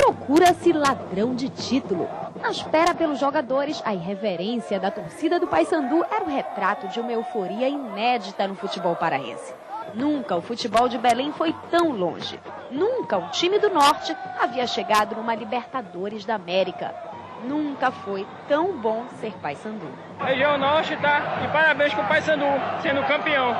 Procura-se ladrão de título. Na espera pelos jogadores, a irreverência da torcida do Paysandu era o retrato de uma euforia inédita no futebol paraense. Nunca o futebol de Belém foi tão longe. Nunca um time do Norte havia chegado numa Libertadores da América. Nunca foi tão bom ser Paysandu. Região Norte tá de parabéns com o Paysandu sendo campeão.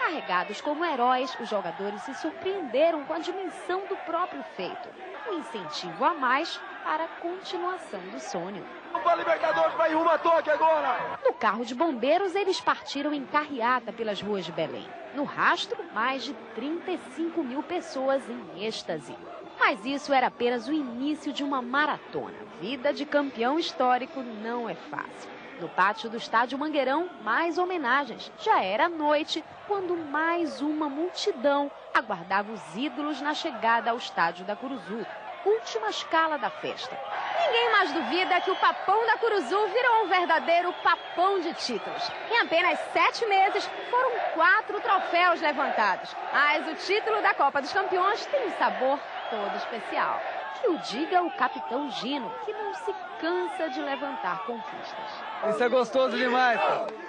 Carregados como heróis, os jogadores se surpreenderam com a dimensão do próprio feito. Um incentivo a mais para a continuação do sonho. Para a Libertadores, vai rumo a toque agora! No carro de bombeiros, eles partiram em carreata pelas ruas de Belém. No rastro, mais de 35 mil pessoas em êxtase. Mas isso era apenas o início de uma maratona. Vida de campeão histórico não é fácil. No pátio do estádio Mangueirão, mais homenagens. Já era noite, quando mais uma multidão aguardava os ídolos na chegada ao estádio da Curuzu. Última escala da festa. Ninguém mais duvida que o Papão da Curuzu virou um verdadeiro papão de títulos. Em apenas 7 meses, foram 4 troféus levantados. Mas o título da Copa dos Campeões tem um sabor todo especial. Que o diga o capitão Gino, que não se cansa de levantar conquistas. Isso é gostoso demais.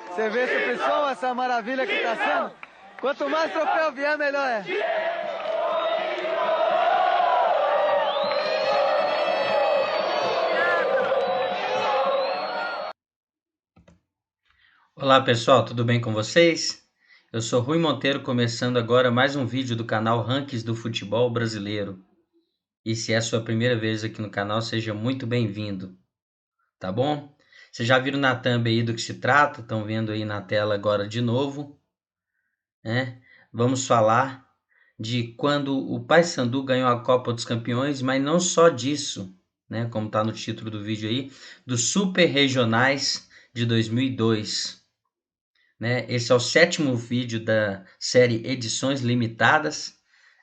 Você vê essa pessoa, essa maravilha que está sendo? Quanto mais troféu vier, melhor é. Olá pessoal, tudo bem com vocês? Eu sou Rui Monteiro, começando agora mais um vídeo do canal Rankings do Futebol Brasileiro. E se é a sua primeira vez aqui no canal, seja muito bem-vindo, tá bom? Vocês já viram na thumb aí do que se trata, estão vendo aí na tela agora de novo, né? Vamos falar de quando o Paysandu ganhou a Copa dos Campeões, mas não só disso, né? Como está no título do vídeo aí, dos Super Regionais de 2002. Né? Esse é o 7º vídeo da série Edições Limitadas,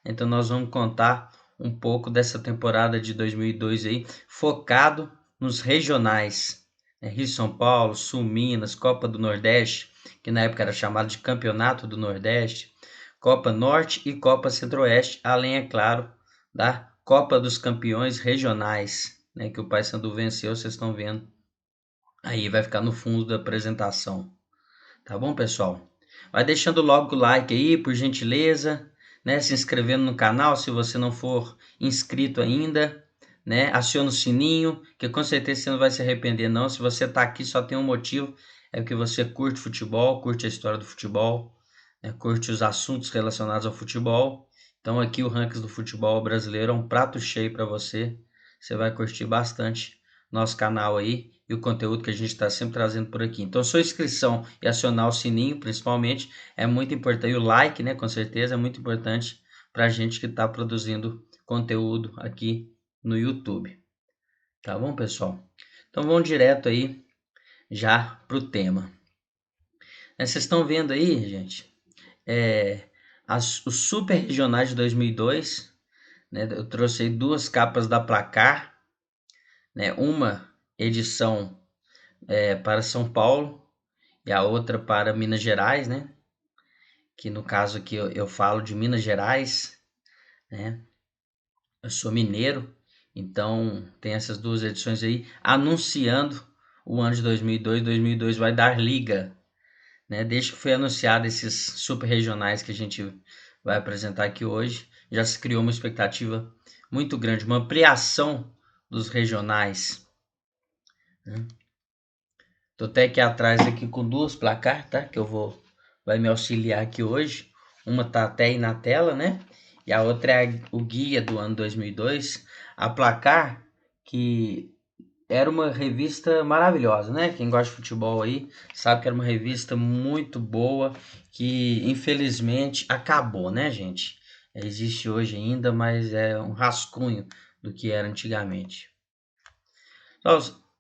então nós vamos contar um pouco dessa temporada de 2002 aí, focado nos regionais, né? Rio São Paulo, Sul Minas, Copa do Nordeste, que na época era chamado de Campeonato do Nordeste, Copa Norte e Copa Centro-Oeste, além, é claro, da Copa dos Campeões Regionais, né? Que o Paysandu venceu, vocês estão vendo, aí vai ficar no fundo da apresentação. Tá bom, pessoal? Vai deixando logo o like aí, por gentileza, né? Se inscrevendo no canal se você não for inscrito ainda, né? Aciona o sininho, que com certeza você não vai se arrepender não. Se você tá aqui só tem um motivo, é porque você curte futebol, curte a história do futebol, né? Curte os assuntos relacionados ao futebol. Então aqui o Rankings do Futebol Brasileiro é um prato cheio para você. Você vai curtir bastante nosso canal aí e o conteúdo que a gente está sempre trazendo por aqui. Então, sua inscrição e acionar o sininho, principalmente, é muito importante. E o like, né, com certeza, é muito importante para a gente que está produzindo conteúdo aqui no YouTube. Tá bom, pessoal? Então, vamos direto aí já para o tema. Vocês estão vendo aí, gente, os Super Regionais de 2002, né? Eu trouxe aí 2 capas da Placar, né? Uma edição para São Paulo e a outra para Minas Gerais, né? Que no caso aqui eu falo de Minas Gerais, né? Eu sou mineiro, então tem essas 2 edições aí anunciando o ano de 2002. 2002 vai dar liga, né? Desde que foi anunciado esses super regionais que a gente vai apresentar aqui hoje, já se criou uma expectativa muito grande, uma ampliação dos regionais, né? Tô até aqui atrás aqui com 2 placar, tá? Que vai me auxiliar aqui hoje. Uma tá até aí na tela, né? E a outra é o guia do ano 2002. A Placar, que era uma revista maravilhosa, né? Quem gosta de futebol aí sabe que era uma revista muito boa, que infelizmente acabou, né, gente? Existe hoje ainda, mas é um rascunho do que era antigamente. Então,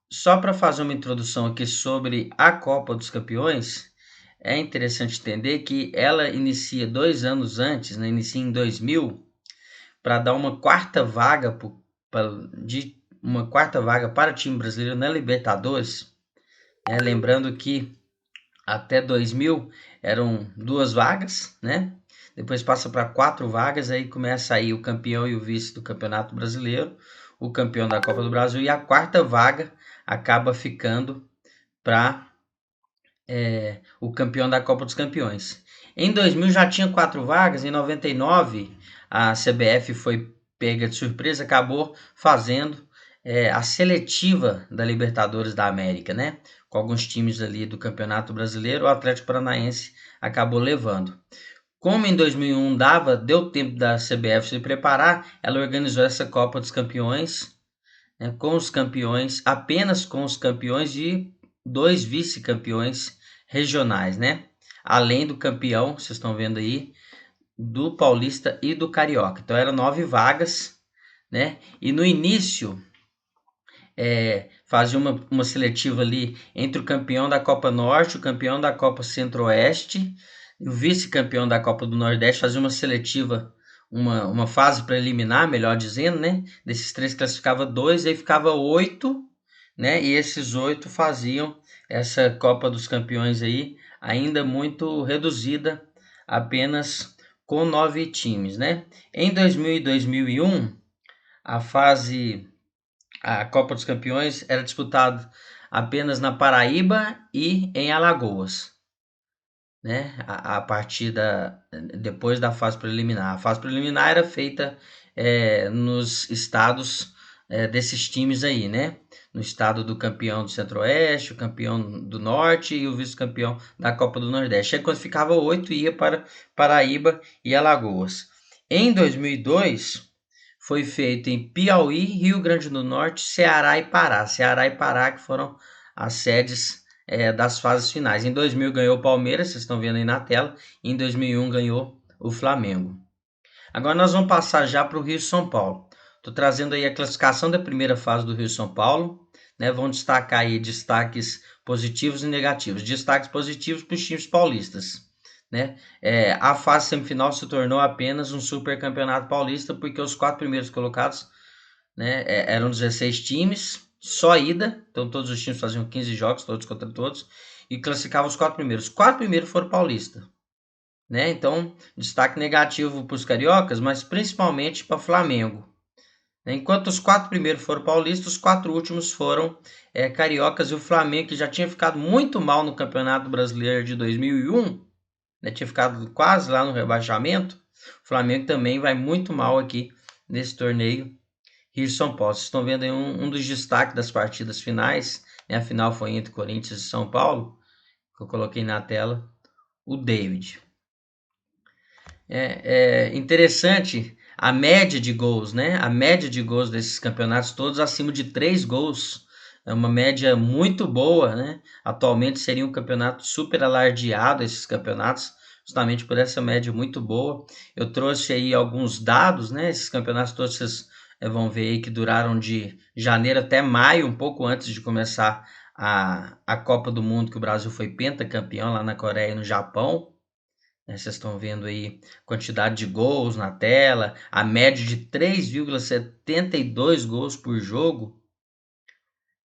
só para fazer uma introdução aqui sobre a Copa dos Campeões, é interessante entender que ela inicia 2 anos antes, né? Inicia em 2000, para dar uma quarta vaga para o time brasileiro na Libertadores, né? Lembrando que até 2000 eram 2 vagas, né? Depois passa para 4 vagas, aí começa aí o campeão e o vice do Campeonato Brasileiro, o campeão da Copa do Brasil, e a 4ª vaga acaba ficando para o campeão da Copa dos Campeões. Em 2000 já tinha 4 vagas, em 99 a CBF foi pega de surpresa, acabou fazendo a seletiva da Libertadores da América, né? Com alguns times ali do Campeonato Brasileiro, o Atlético Paranaense acabou levando. Como em 2001 deu tempo da CBF se preparar, ela organizou essa Copa dos Campeões, né, com os campeões, apenas com os campeões e 2 vice-campeões regionais, né? Além do campeão, vocês estão vendo aí, do Paulista e do Carioca. Então eram 9 vagas, né? E no início fazia uma seletiva ali entre o campeão da Copa Norte, o campeão da Copa Centro-Oeste, o vice-campeão da Copa do Nordeste, fazia uma seletiva, uma fase preliminar, melhor dizendo, né? Desses 3 classificava 2, aí ficava 8, né? E esses 8 faziam essa Copa dos Campeões aí, ainda muito reduzida, apenas com 9 times, né? Em 2000 e 2001, a Copa dos Campeões era disputada apenas na Paraíba e em Alagoas, né? A partir depois da fase preliminar. A fase preliminar era feita nos estados desses times aí, né? No estado do campeão do Centro-Oeste, o campeão do Norte e o vice-campeão da Copa do Nordeste. Aí quando ficava 8 ia para Paraíba e Alagoas. Em 2002 foi feito em Piauí, Rio Grande do Norte, Ceará e Pará. Ceará e Pará que foram as sedes das fases finais. Em 2000 ganhou o Palmeiras, vocês estão vendo aí na tela. Em 2001 ganhou o Flamengo. Agora nós vamos passar já para o Rio São Paulo. Estou trazendo aí a classificação da primeira fase do Rio São Paulo, né? Vamos destacar aí destaques positivos e negativos. Destaques positivos para os times paulistas, né? A fase semifinal se tornou apenas um super campeonato paulista, porque os 4 primeiros colocados, né, eram 16 times, só ida, então todos os times faziam 15 jogos, todos contra todos, e classificavam os 4 primeiros. Os 4 primeiros foram paulistas, né? Então, destaque negativo para os cariocas, mas principalmente para o Flamengo. Enquanto os 4 primeiros foram paulistas, os 4 últimos foram cariocas, e o Flamengo, que já tinha ficado muito mal no Campeonato Brasileiro de 2001, né, tinha ficado quase lá no rebaixamento, o Flamengo também vai muito mal aqui nesse torneio Rio-São Paulo. Vocês estão vendo aí um dos destaques das partidas finais, né? A final foi entre Corinthians e São Paulo, que eu coloquei na tela, o David. Interessante a média de gols, né? A média de gols desses campeonatos todos acima de 3 gols. É uma média muito boa, né? Atualmente seria um campeonato super alardeado, esses campeonatos, justamente por essa média muito boa. Eu trouxe aí alguns dados, né? Esses campeonatos todos vocês vão ver aí que duraram de janeiro até maio, um pouco antes de começar a Copa do Mundo, que o Brasil foi pentacampeão lá na Coreia e no Japão. Vocês estão vendo aí quantidade de gols na tela, a média de 3,72 gols por jogo,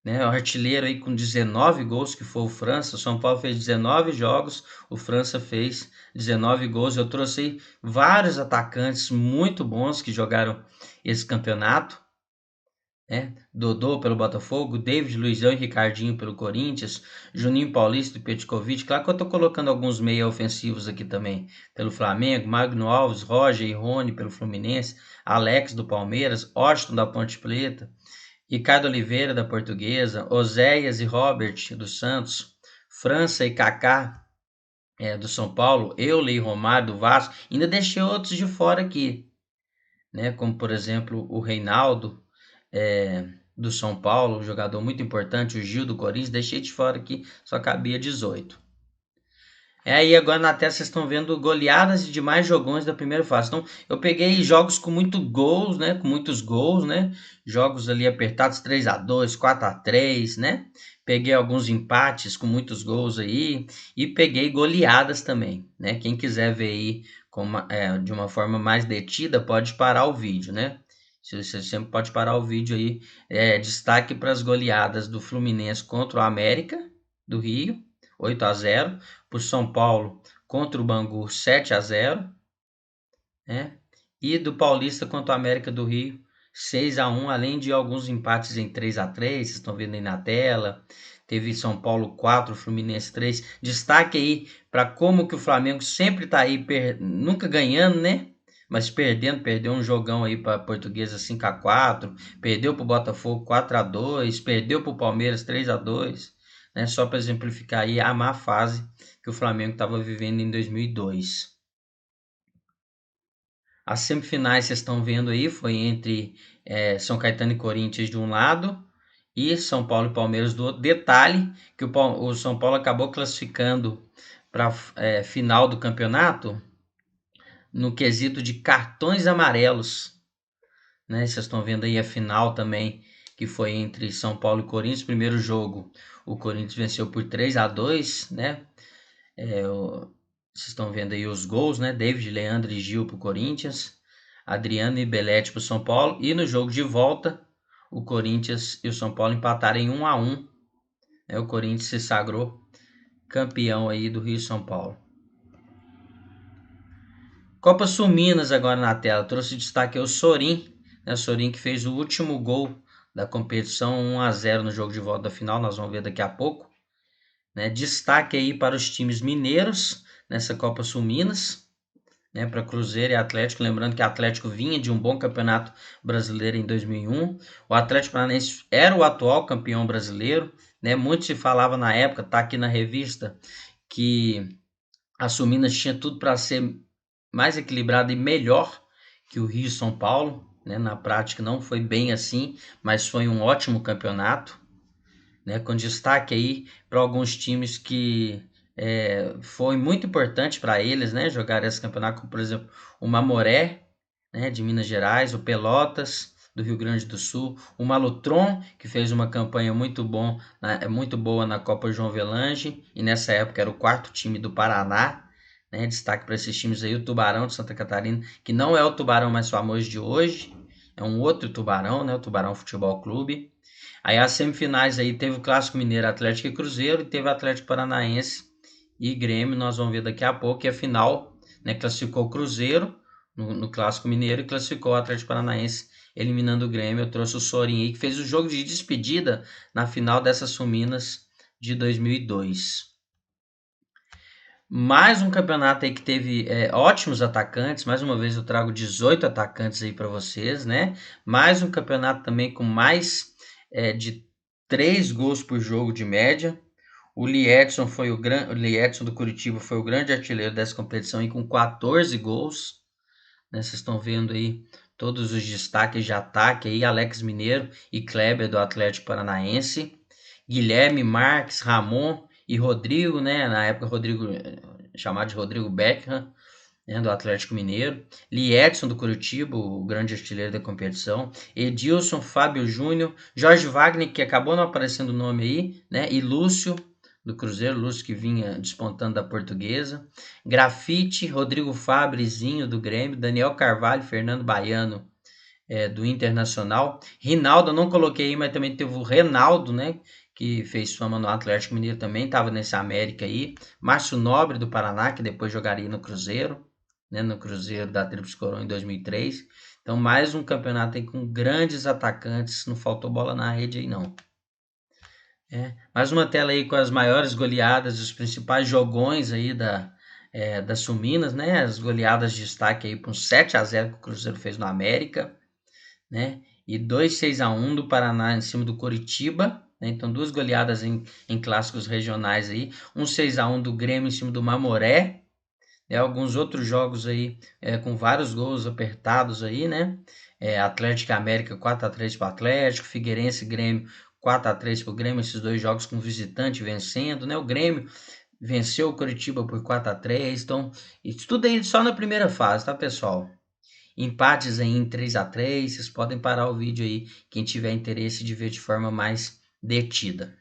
né? O artilheiro aí com 19 gols, que foi o França. O São Paulo fez 19 jogos, o França fez 19 gols. Eu trouxe aí vários atacantes muito bons que jogaram esse campeonato, né? Dodô pelo Botafogo, David, Luizão e Ricardinho pelo Corinthians, Juninho Paulista e Petkovic. Claro que eu tô colocando alguns meia ofensivos aqui também pelo Flamengo, Magno Alves, Roger e Rony pelo Fluminense, Alex do Palmeiras, Washington da Ponte Preta, Ricardo Oliveira da Portuguesa, Oséias e Robert do Santos, França e Kaká do São Paulo, Euler e Romário do Vasco. Ainda deixei outros de fora aqui, né? Como por exemplo o Reinaldo do São Paulo, um jogador muito importante, o Gil do Corinthians. Deixei de fora aqui, só cabia 18. Aí agora na tela vocês estão vendo goleadas de demais jogões da primeira fase. Então eu peguei jogos com muitos gols, né? Jogos ali apertados, 3-2, 4-3, né? Peguei alguns empates com muitos gols aí e peguei goleadas também, né? Quem quiser ver aí de uma forma mais detida, pode parar o vídeo, né? Você sempre pode parar o vídeo aí. Destaque para as goleadas do Fluminense contra o América do Rio, 8-0. Para o São Paulo contra o Bangu, 7-0. Né? E do Paulista contra o América do Rio, 6-1, além de alguns empates em 3-3, vocês estão vendo aí na tela. Teve São Paulo 4, Fluminense 3. Destaque aí para como que o Flamengo sempre tá aí, nunca ganhando, né? Mas perdeu um jogão aí para a Portuguesa 5-4, perdeu para o Botafogo 4-2, perdeu para o Palmeiras 3-2, né? Só para exemplificar aí a má fase que o Flamengo estava vivendo em 2002. As semifinais vocês estão vendo aí, foi entre São Caetano e Corinthians de um lado e São Paulo e Palmeiras do outro. Detalhe que o São Paulo acabou classificando para a final do campeonato no quesito de cartões amarelos. Né? Vocês estão vendo aí a final também, que foi entre São Paulo e Corinthians. Primeiro jogo, o Corinthians venceu por 3-2, né? Vocês estão vendo aí os gols, né? David, Leandro e Gil para o Corinthians, Adriano e Belete para o São Paulo. E no jogo de volta, o Corinthians e o São Paulo empataram em 1-1. O Corinthians se sagrou campeão aí do Rio e São Paulo. Copa Sul Minas agora na tela. Trouxe destaque o Sorin. Né? O Sorin que fez o último gol da competição, 1-0 no jogo de volta da final. Nós vamos ver daqui a pouco. Né? Destaque aí para os times mineiros nessa Copa Sul Minas, né, para Cruzeiro e Atlético, lembrando que o Atlético vinha de um bom campeonato brasileiro em 2001, o Atlético Paranaense era o atual campeão brasileiro, né, muito se falava na época, tá aqui na revista, que a Sul Minas tinha tudo para ser mais equilibrado e melhor que o Rio e São Paulo, né, na prática não foi bem assim, mas foi um ótimo campeonato, né, com destaque aí para alguns times que foi muito importante para eles, né, jogar esse campeonato, como por exemplo o Mamoré, né, de Minas Gerais, o Pelotas do Rio Grande do Sul, o Malutron, que fez uma campanha muito boa na Copa João Avelange, e nessa época era o quarto time do Paraná, né, destaque para esses times aí, o Tubarão de Santa Catarina, que não é o Tubarão mais famoso de hoje, é um outro Tubarão, né, o Tubarão Futebol Clube. Aí as semifinais aí teve o Clássico Mineiro, Atlético e Cruzeiro, e teve o Atlético Paranaense e Grêmio, nós vamos ver daqui a pouco, e a final, né, classificou o Cruzeiro no Clássico Mineiro e classificou o Atlético Paranaense, eliminando o Grêmio. Eu trouxe o Sorin aí, que fez o jogo de despedida na final dessas Sul Minas de 2002. Mais um campeonato aí que teve ótimos atacantes, mais uma vez eu trago 18 atacantes aí para vocês, né? Mais um campeonato também com mais de 3 gols por jogo de média. O Liedson do Curitiba foi o grande artilheiro dessa competição e com 14 gols. Né? Vocês estão vendo aí todos os destaques de ataque aí, Alex Mineiro e Kleber do Atlético Paranaense, Guilherme, Marques, Ramon e Rodrigo, né? Na época chamado de Rodrigo Beckham, né? Do Atlético Mineiro, Liedson do Curitiba, o grande artilheiro da competição, Edilson, Fábio Júnior, Jorge Wagner, que acabou não aparecendo o nome aí, né? E Lúcio do Cruzeiro, Lúcio que vinha despontando da Portuguesa, Grafite, Rodrigo Fabrezinho do Grêmio, Daniel Carvalho, Fernando Baiano do Internacional, Rinaldo eu não coloquei aí, mas também teve o Renaldo, né, que fez fama no Atlético Mineiro também, estava nesse América aí, Márcio Nobre do Paraná, que depois jogaria no Cruzeiro, né, no Cruzeiro da Tríplice Coroa em 2003, então mais um campeonato aí com grandes atacantes, não faltou bola na rede aí não. Mais uma tela aí com as maiores goleadas, os principais jogões aí da Sul Minas, né? As goleadas de destaque aí para um 7-0 que o Cruzeiro fez no América, né? E 2-6-1 do Paraná em cima do Coritiba, né? Então 2 goleadas em clássicos regionais aí, um 6-1 do Grêmio em cima do Mamoré, alguns outros jogos aí com vários gols apertados aí, né? Atlético e América 4-3 para o Atlético, Figueirense e Grêmio 4-3 para o Grêmio, esses 2 jogos com visitante vencendo, né? O Grêmio venceu o Curitiba por 4-3, então isso tudo aí só na primeira fase, tá, pessoal? Empates aí em 3-3, vocês podem parar o vídeo aí, quem tiver interesse de ver de forma mais detida.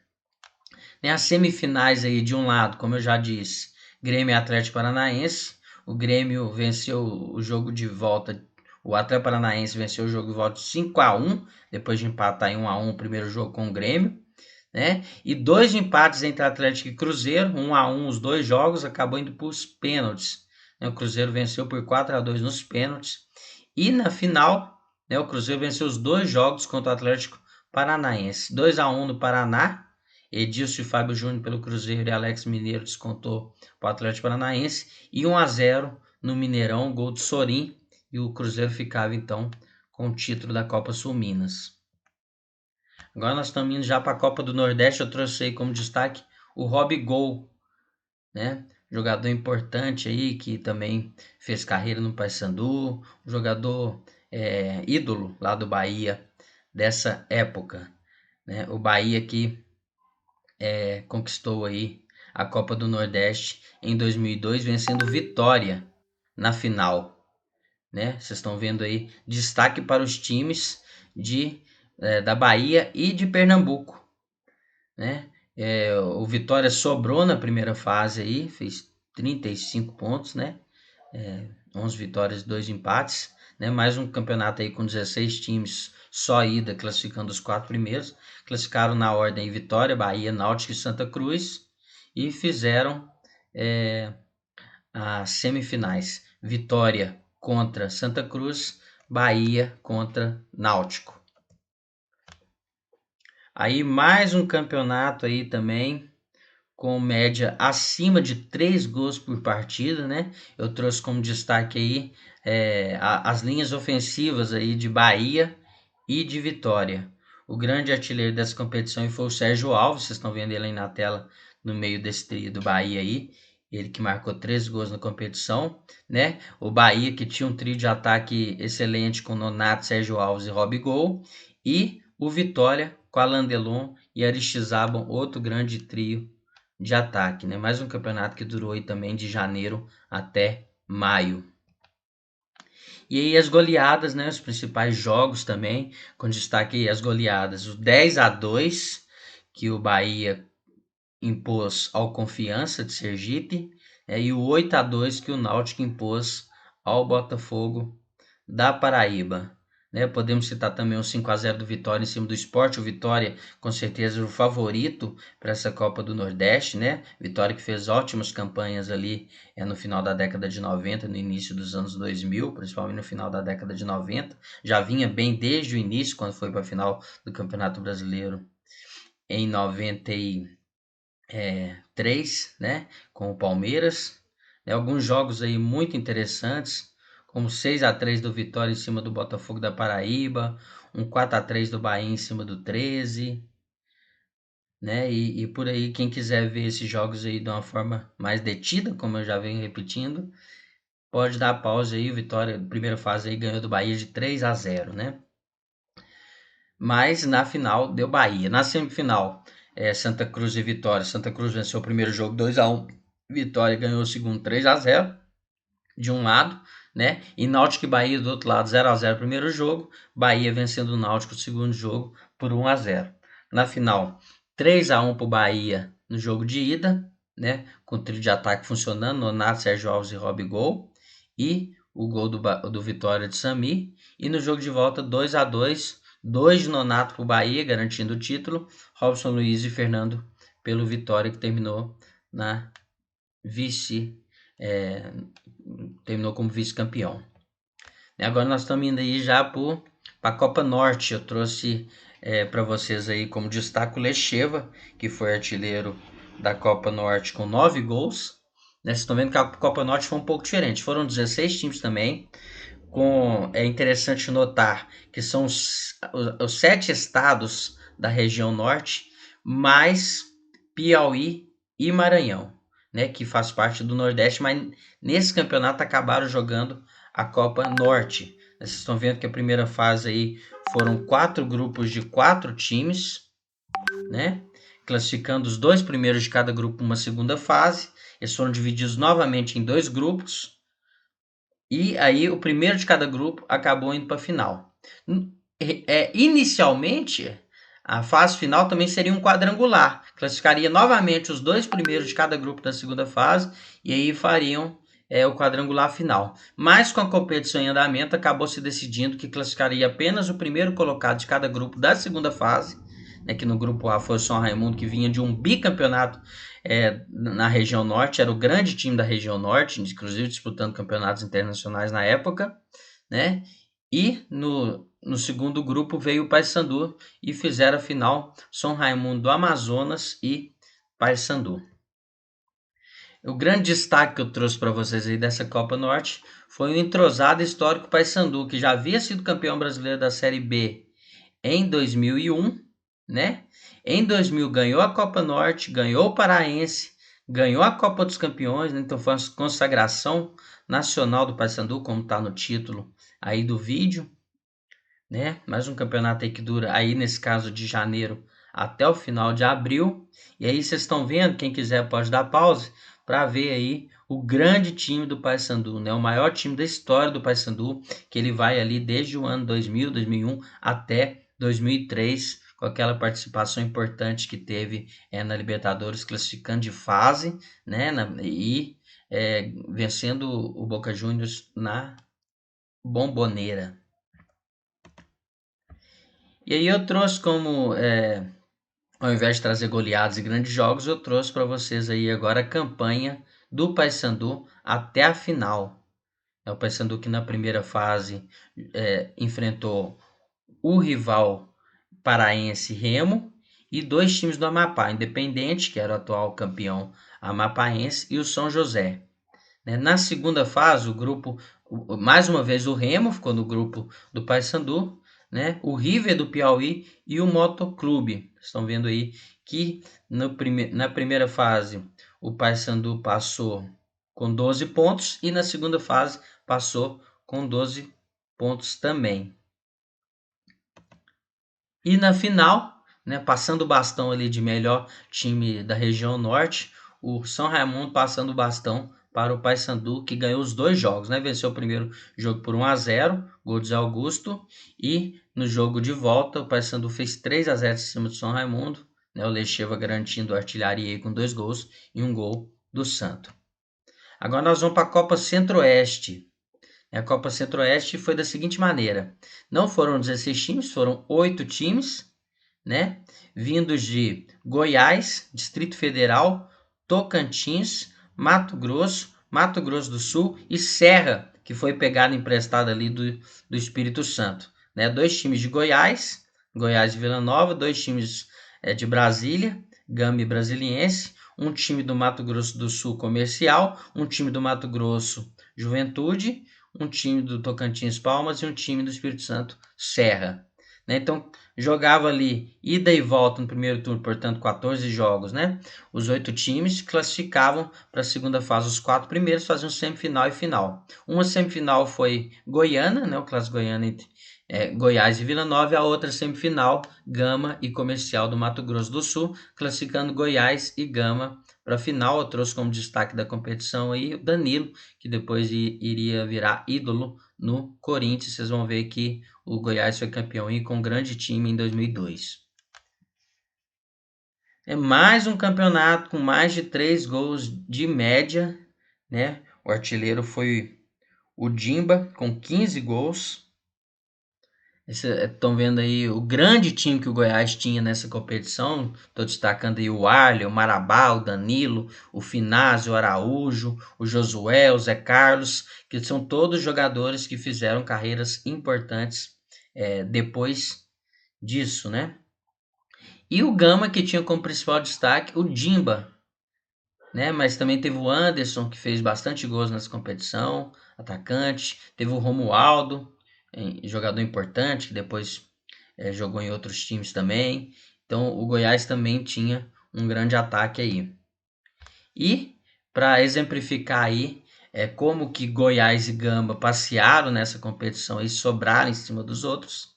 As semifinais aí de um lado, como eu já disse, Grêmio e Atlético Paranaense, o Grêmio venceu o jogo de volta, o Atlético Paranaense venceu o jogo de volta 5-1, depois de empatar em 1-1 o primeiro jogo com o Grêmio, né? E 2 empates entre Atlético e Cruzeiro, 1-1 os 2 jogos, acabou indo para os pênaltis. Né? O Cruzeiro venceu por 4-2 nos pênaltis. E na final, né, o Cruzeiro venceu os 2 jogos contra o Atlético Paranaense. 2-1 no Paraná, Edilson e Fábio Júnior pelo Cruzeiro e Alex Mineiro descontou para o Atlético Paranaense. E 1-0 no Mineirão, gol do Sorin. E o Cruzeiro ficava então com o título da Copa Sul Minas. Agora nós estamos indo já para a Copa do Nordeste. Eu trouxe aí como destaque o Robigol, né? Jogador importante aí que também fez carreira no Paysandu, um jogador ídolo lá do Bahia dessa época, né? O Bahia que conquistou aí a Copa do Nordeste em 2002, vencendo Vitória na final, né? Vocês estão vendo aí destaque para os times da Bahia e de Pernambuco, né? O Vitória sobrou na primeira fase aí, fez 35 pontos, né? 11 vitórias e 2 empates, né? Mais um campeonato aí com 16 times, só ida, classificando os 4 primeiros. Classificaram na ordem Vitória, Bahia, Náutico e Santa Cruz e fizeram as semifinais. Vitória contra Santa Cruz, Bahia contra Náutico. Aí mais um campeonato aí também com média acima de 3 gols por partida, né? Eu trouxe como destaque aí as linhas ofensivas aí de Bahia e de Vitória. O grande artilheiro dessa competição foi o Sérgio Alves, vocês estão vendo ele aí na tela no meio desse trio do Bahia aí. Ele que marcou 3 gols na competição, né? O Bahia que tinha um trio de ataque excelente com Nonato, Sérgio Alves e Robigol. E o Vitória com Alain Delon e Aristizábal, outro grande trio de ataque, né? Mais um campeonato que durou aí também de janeiro até maio. E aí as goleadas, né? Os principais jogos também, com destaque aí as goleadas. O 10-2 que o Bahia impôs ao Confiança de Sergipe, e o 8-2 que o Náutico impôs ao Botafogo da Paraíba. Né? Podemos citar também o 5-0 do Vitória em cima do Sport. O Vitória, com certeza, o favorito para essa Copa do Nordeste. Né? Vitória que fez ótimas campanhas ali no final da década de 90, no início dos anos 2000, principalmente no final da década de 90. Já vinha bem desde o início, quando foi para a final do Campeonato Brasileiro em 93, né? Com o Palmeiras. Alguns jogos aí muito interessantes, como 6-3 do Vitória em cima do Botafogo da Paraíba, um 4-3 do Bahia em cima do 13, né? E por aí, quem quiser ver esses jogos aí de uma forma mais detida, como eu já venho repetindo, pode dar pausa aí. O Vitória, primeira fase aí, ganhou do Bahia de 3-0, né? Mas na final deu Bahia. Na semifinal, Santa Cruz e Vitória. Santa Cruz venceu o primeiro jogo 2-1. Vitória ganhou o segundo 3-0 de um lado, né? E Náutico e Bahia do outro lado, 0-0 primeiro jogo, Bahia vencendo o Náutico o segundo jogo por 1-0. Na final, 3-1 para o Bahia no jogo de ida, né? Com o trio de ataque funcionando, Nonato, Sérgio Alves e Robigol, e o gol do Vitória de Sami. E no jogo de volta, 2-2, 2 de Nonato para o Bahia, garantindo o título, Robson Luiz e Fernando pelo Vitória, que terminou na terminou como vice-campeão. Agora nós estamos indo aí já para a Copa Norte. Eu trouxe para vocês aí como destaque o Lecheva, que foi artilheiro da Copa Norte com 9 gols. Vocês estão vendo que a Copa Norte foi um pouco diferente. Foram 16 times também. É interessante notar que são os 7 estados da região norte, mais Piauí e Maranhão, né, que faz parte do Nordeste, mas nesse campeonato acabaram jogando a Copa Norte. Vocês estão vendo que a primeira fase aí foram 4 grupos de 4 times, né, classificando os 2 primeiros de cada grupo uma segunda fase. Eles foram divididos novamente em 2 grupos, e aí o primeiro de cada grupo acabou indo para a final. Inicialmente, a fase final também seria um quadrangular. Classificaria novamente os 2 primeiros de cada grupo da segunda fase e aí fariam o quadrangular final. Mas com a competição em andamento, acabou se decidindo que classificaria apenas o primeiro colocado de cada grupo da segunda fase, né, que no grupo A foi o São Raimundo, que vinha de um bicampeonato na região norte, era o grande time da região norte, inclusive disputando campeonatos internacionais na época, né? E no segundo grupo veio o Paysandu e fizeram a final São Raimundo do Amazonas e Paysandu. O grande destaque que eu trouxe para vocês aí dessa Copa Norte foi o entrosado histórico Paysandu, que já havia sido campeão brasileiro da Série B em 2001, né? Em 2000 ganhou a Copa Norte, ganhou o Paraense, ganhou a Copa dos Campeões, né? Então foi uma consagração nacional do Paysandu, como está no título aí do vídeo, né? Mais um campeonato aí que dura aí, nesse caso, de janeiro até o final de abril. E aí vocês estão vendo, quem quiser pode dar pause para ver aí o grande time do Paysandu, né? O maior time da história do Paysandu, que ele vai ali desde o ano 2000, 2001 até 2003, com aquela participação importante que teve na Libertadores, classificando de fase, né? Vencendo o Boca Juniors na Bombonera. E aí eu trouxe como, ao invés de trazer goleadas e grandes jogos, eu trouxe para vocês aí agora a campanha do Paysandu até a final. É o Paysandu que na primeira fase enfrentou o rival paraense Remo e dois times do Amapá, Independente, que era o atual campeão amapaense, e o São José. Na segunda fase, o grupo, mais uma vez o Remo ficou no grupo do Paysandu, né? O River do Piauí e o Motoclube. Estão vendo aí que na primeira fase o Paysandu passou com 12 pontos e na segunda fase passou com 12 pontos também. E na final, né, passando o bastão ali de melhor time da região norte, o São Raimundo passando o bastão para o Paysandu, que ganhou os dois jogos, né? Venceu o primeiro jogo por 1-0, gol de Zé Augusto, e no jogo de volta o Paysandu fez 3-0 em cima do São Raimundo, né? O Lecheva garantindo a artilharia aí com 2 gols e 1 gol do Santo. Agora nós vamos para a Copa Centro-Oeste. A Copa Centro-Oeste foi da seguinte maneira: não foram 16 times, foram 8 times, né? Vindos de Goiás, Distrito Federal, Tocantins, Mato Grosso do Sul e Serra, que foi pegada emprestada ali do Espírito Santo, né? 2 times de Goiás e Vila Nova, 2 times de Brasília, Gama e Brasiliense, um time do Mato Grosso do Sul Comercial, um time do Mato Grosso Juventude, um time do Tocantins Palmas e um time do Espírito Santo Serra. Então jogava ali ida e volta no primeiro turno, portanto 14 jogos, né? Os 8 times classificavam para a segunda fase. Os 4 primeiros faziam semifinal e final. Uma semifinal foi Goiânia, né? O clássico Goiânia entre Goiás e Vila Nova, e a outra semifinal Gama e Comercial do Mato Grosso do Sul, classificando Goiás e Gama para a final. Eu trouxe como destaque da competição aí o Danilo, que depois iria virar ídolo no Corinthians. Vocês vão ver que o Goiás foi campeão aí com um grande time em 2002. É mais um campeonato com mais de 3 gols de média, né? O artilheiro foi o Dimba com 15 gols. Estão vendo aí o grande time que o Goiás tinha nessa competição. Estou destacando aí o Arley, o Marabá, o Danilo, o Finazio, o Araújo, o Josué, o Zé Carlos, que são todos jogadores que fizeram carreiras importantes depois disso, né? E o Gama, que tinha como principal destaque o Dimba, né? Mas também teve o Anderson, que fez bastante gols nessa competição, atacante. Teve o Romualdo, jogador importante, que depois jogou em outros times também. Então o Goiás também tinha um grande ataque aí. E para exemplificar aí como que Goiás e Gama passearam nessa competição e sobraram em cima dos outros,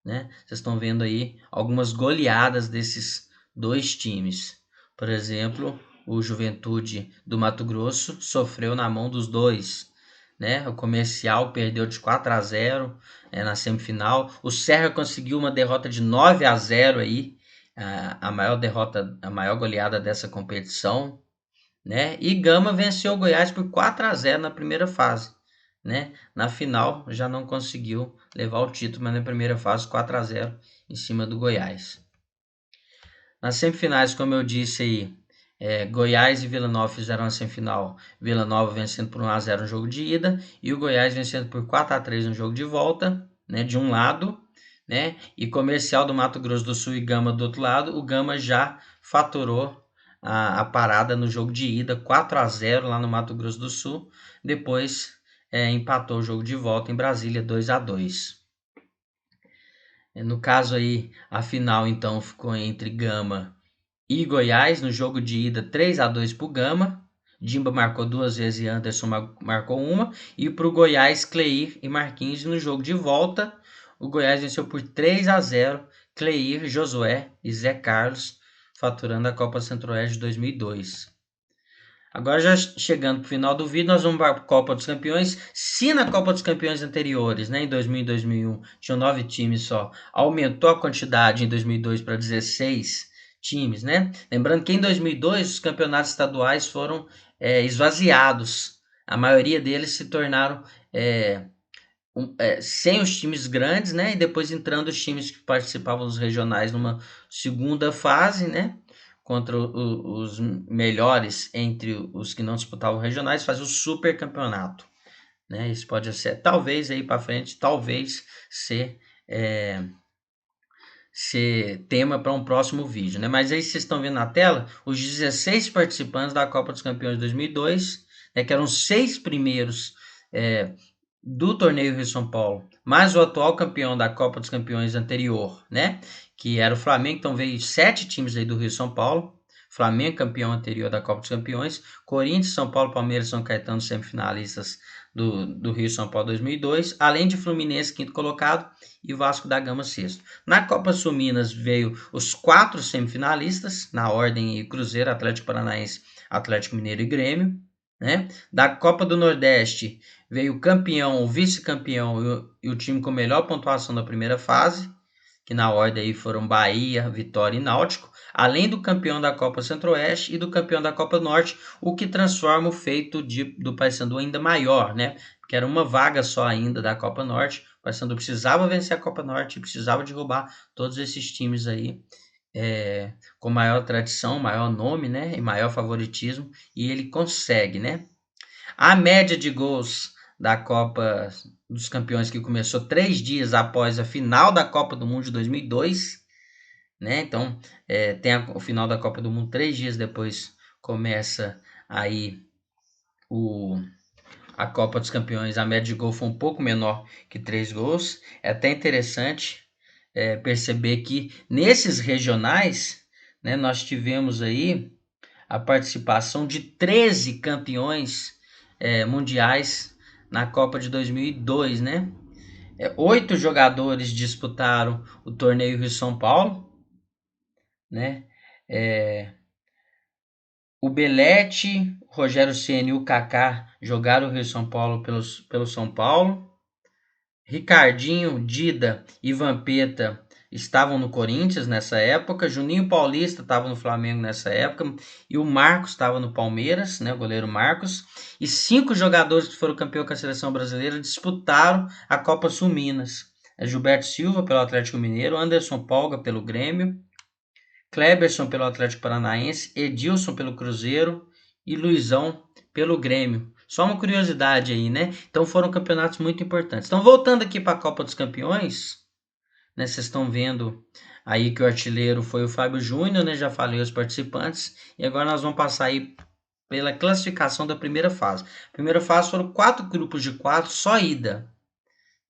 né? Vocês estão vendo aí algumas goleadas desses 2 times. Por exemplo, o Juventude do Mato Grosso sofreu na mão dos 2, né? O Comercial perdeu de 4-0 na semifinal. O Serra conseguiu uma derrota de 9-0 aí, a maior goleada dessa competição, né? E Gama venceu o Goiás por 4-0 na primeira fase, né? Na final já não conseguiu levar o título, mas na primeira fase 4-0 em cima do Goiás. Nas semifinais, como eu disse aí, Goiás e Vila Nova fizeram a semifinal. Vila Nova vencendo por 1-0 no jogo de ida e o Goiás vencendo por 4-3 no jogo de volta, né, de um lado, né, e Comercial do Mato Grosso do Sul e Gama do outro lado. O Gama já faturou a parada no jogo de ida, 4-0 lá no Mato Grosso do Sul. Depois empatou o jogo de volta em Brasília, 2-2. No caso aí, a final então ficou entre Gama e Goiás. No jogo de ida, 3-2 para o Gama. Dimba marcou 2 vezes e Anderson marcou uma. E para o Goiás, Cleir e Marquinhos. No jogo de volta, o Goiás venceu por 3-0. Cleir, Josué e Zé Carlos, faturando a Copa Centro-Oeste de 2002. Agora, já chegando para o final do vídeo, nós vamos para a Copa dos Campeões. Se na Copa dos Campeões anteriores, né, em 2000 e 2001, tinham 9 times só, aumentou a quantidade em 2002 para 16 times, né? Lembrando que em 2002 os campeonatos estaduais foram esvaziados. A maioria deles se tornaram sem os times grandes, né? E depois entrando os times que participavam dos regionais numa segunda fase, né? Contra os melhores entre os que não disputavam regionais, faz o super campeonato, né? Isso pode ser, talvez aí para frente, talvez ser tema para um próximo vídeo, né? Mas aí vocês estão vendo na tela os 16 participantes da Copa dos Campeões de 2002, né? Que eram os 6 primeiros do torneio Rio São Paulo, mais o atual campeão da Copa dos Campeões anterior, né? Que era o Flamengo. Então veio 7 times aí do Rio São Paulo. Flamengo, campeão anterior da Copa dos Campeões. Corinthians, São Paulo, Palmeiras, São Caetano, semifinalistas do Rio São Paulo 2002. Além de Fluminense, quinto colocado, e Vasco da Gama, sexto. Na Copa Sul Minas veio os 4 semifinalistas, na ordem Cruzeiro, Atlético Paranaense, Atlético Mineiro e Grêmio, né? Da Copa do Nordeste veio o campeão, o vice-campeão e o time com melhor pontuação da primeira fase, que na ordem aí foram Bahia, Vitória e Náutico, além do campeão da Copa Centro-Oeste e do campeão da Copa Norte, o que transforma o feito do Paysandu ainda maior, né? Porque era uma vaga só ainda da Copa Norte. O Paysandu precisava vencer a Copa Norte, precisava derrubar todos esses times aí com maior tradição, maior nome, né? E maior favoritismo, e ele consegue, né? A média de gols da Copa dos Campeões, que começou 3 dias após a final da Copa do Mundo de 2002, né? Então, tem o final da Copa do Mundo 3 dias depois começa aí a Copa dos Campeões. A média de gol foi um pouco menor que 3 gols. É até interessante perceber que nesses regionais, né, nós tivemos aí a participação de 13 campeões mundiais na Copa de 2002, né? 8 jogadores disputaram o torneio Rio São Paulo, né? O Belete, Rogério Ceni e o Kaká jogaram o Rio São Paulo pelo São Paulo. Ricardinho, Dida e Vampeta estavam no Corinthians nessa época. Juninho Paulista estava no Flamengo nessa época. E o Marcos estava no Palmeiras, né, o goleiro Marcos. E 5 jogadores que foram campeão com a seleção brasileira disputaram a Copa Sul Minas. Gilberto Silva pelo Atlético Mineiro, Anderson Polga pelo Grêmio, Kleberson pelo Atlético Paranaense, Edilson pelo Cruzeiro e Luizão pelo Grêmio. Só uma curiosidade aí, né? Então foram campeonatos muito importantes. Então, voltando aqui para a Copa dos Campeões, né? Vocês estão vendo aí que o artilheiro foi o Fábio Júnior, né? Já falei os participantes. E agora nós vamos passar aí pela classificação da primeira fase. A primeira fase foram 4 grupos de 4, só ida,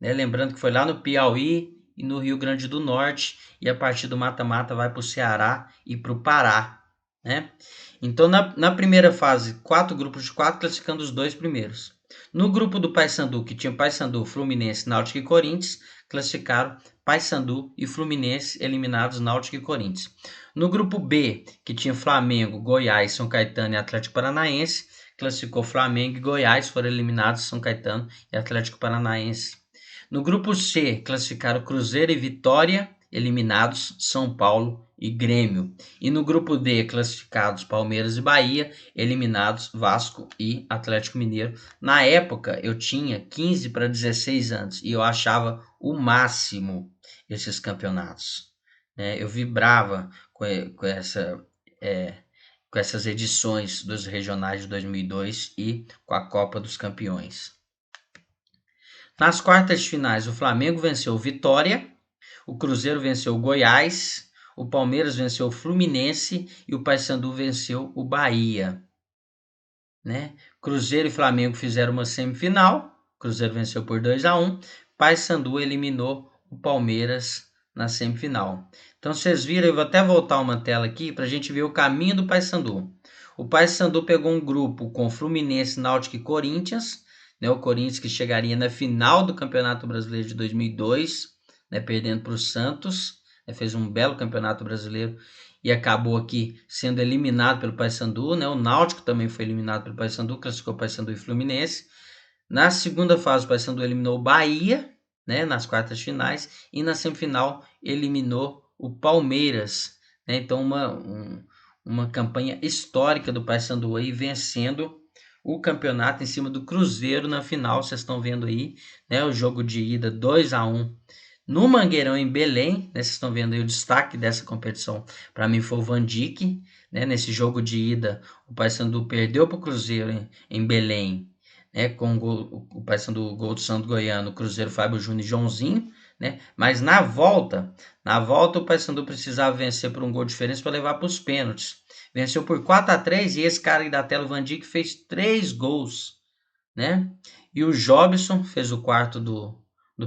né? Lembrando que foi lá no Piauí e no Rio Grande do Norte. E a partir do mata-mata vai para o Ceará e para o Pará, né? Então, na primeira fase, 4 grupos de 4, classificando os 2 primeiros. No grupo do Paysandu, que tinha Paysandu, Fluminense, Náutico e Corinthians, classificaram Paysandu e Fluminense, eliminados Náutico e Corinthians. No grupo B, que tinha Flamengo, Goiás, São Caetano e Atlético Paranaense, classificou Flamengo e Goiás, foram eliminados São Caetano e Atlético Paranaense. No grupo C, classificaram Cruzeiro e Vitória, eliminados São Paulo e Grêmio. E no grupo D, classificados Palmeiras e Bahia, eliminados Vasco e Atlético Mineiro. Na época, eu tinha 15 para 16 anos e eu achava o máximo esses campeonatos, né? Eu vibrava com essas edições dos regionais de 2002 e com a Copa dos Campeões. Nas quartas de finais, o Flamengo venceu o Vitória, o Cruzeiro venceu o Goiás, o Palmeiras venceu o Fluminense e o Paysandu venceu o Bahia. Né? Cruzeiro e Flamengo fizeram uma semifinal, Cruzeiro venceu por 2-1, Paysandu eliminou o Palmeiras na semifinal. Então vocês viram, eu vou até voltar uma tela aqui para a gente ver o caminho do Paysandu. O Paysandu pegou um grupo com Fluminense, Náutico e Corinthians, né? O Corinthians que chegaria na final do Campeonato Brasileiro de 2002, né? Perdendo para o Santos, né? Fez um belo Campeonato Brasileiro e acabou aqui sendo eliminado pelo Paysandu, né? O Náutico também foi eliminado pelo Paysandu, classificou Paysandu e Fluminense. Na segunda fase, o Paysandu eliminou o Bahia, né? Nas quartas de finais, e na semifinal eliminou o Palmeiras, né? Então uma campanha histórica do Paysandu aí, vencendo o campeonato em cima do Cruzeiro na final. Vocês estão vendo aí, né? O jogo de ida 2-1 no Mangueirão, em Belém, né? Vocês estão vendo aí o destaque dessa competição. Para mim foi o Van Dijk, né? Nesse jogo de ida, o Paysandu perdeu para o Cruzeiro em Belém, né? Com o Paysandu, o gol do Santo Goiano, o Cruzeiro, Fábio Júnior e Joãozinho, né? Mas na volta o Paysandu precisava vencer por um gol de diferença para levar para os pênaltis. Venceu por 4-3 e esse cara aí da tela, o Van Dijk, fez 3 gols, né? E o Jobson fez o quarto do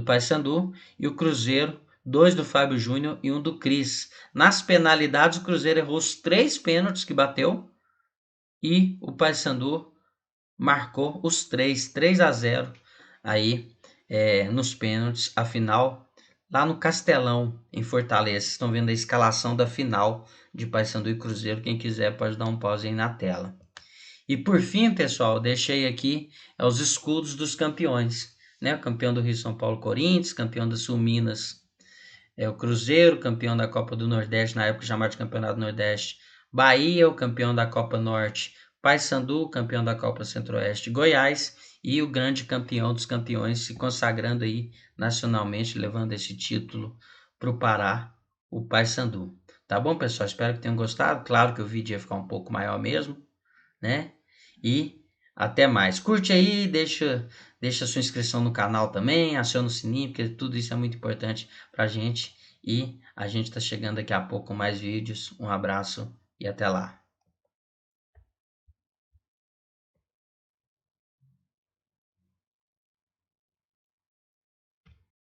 Paysandu, e o Cruzeiro 2 do Fábio Júnior e 1 do Cris. Nas penalidades, o Cruzeiro errou os 3 pênaltis que bateu e o Paysandu marcou os 3-0 aí nos pênaltis. A final lá no Castelão, em Fortaleza. Vocês estão vendo a escalação da final de Paysandu e Cruzeiro. Quem quiser pode dar um pause aí na tela. E por fim, pessoal, deixei aqui os escudos dos campeões, né? O campeão do Rio São Paulo, Corinthians, campeão da Sul Minas, o Cruzeiro, campeão da Copa do Nordeste, na época chamado de Campeonato Nordeste, Bahia, o campeão da Copa Norte, Paysandu, campeão da Copa Centro-Oeste, Goiás, e o grande campeão dos campeões, se consagrando aí nacionalmente, levando esse título para o Pará, o Paysandu. Tá bom, pessoal? Espero que tenham gostado. Claro que o vídeo ia ficar um pouco maior mesmo, né? E até mais. Curte aí, deixa sua inscrição no canal também, aciona o sininho, porque tudo isso é muito importante pra gente. E a gente tá chegando daqui a pouco com mais vídeos. Um abraço e até lá.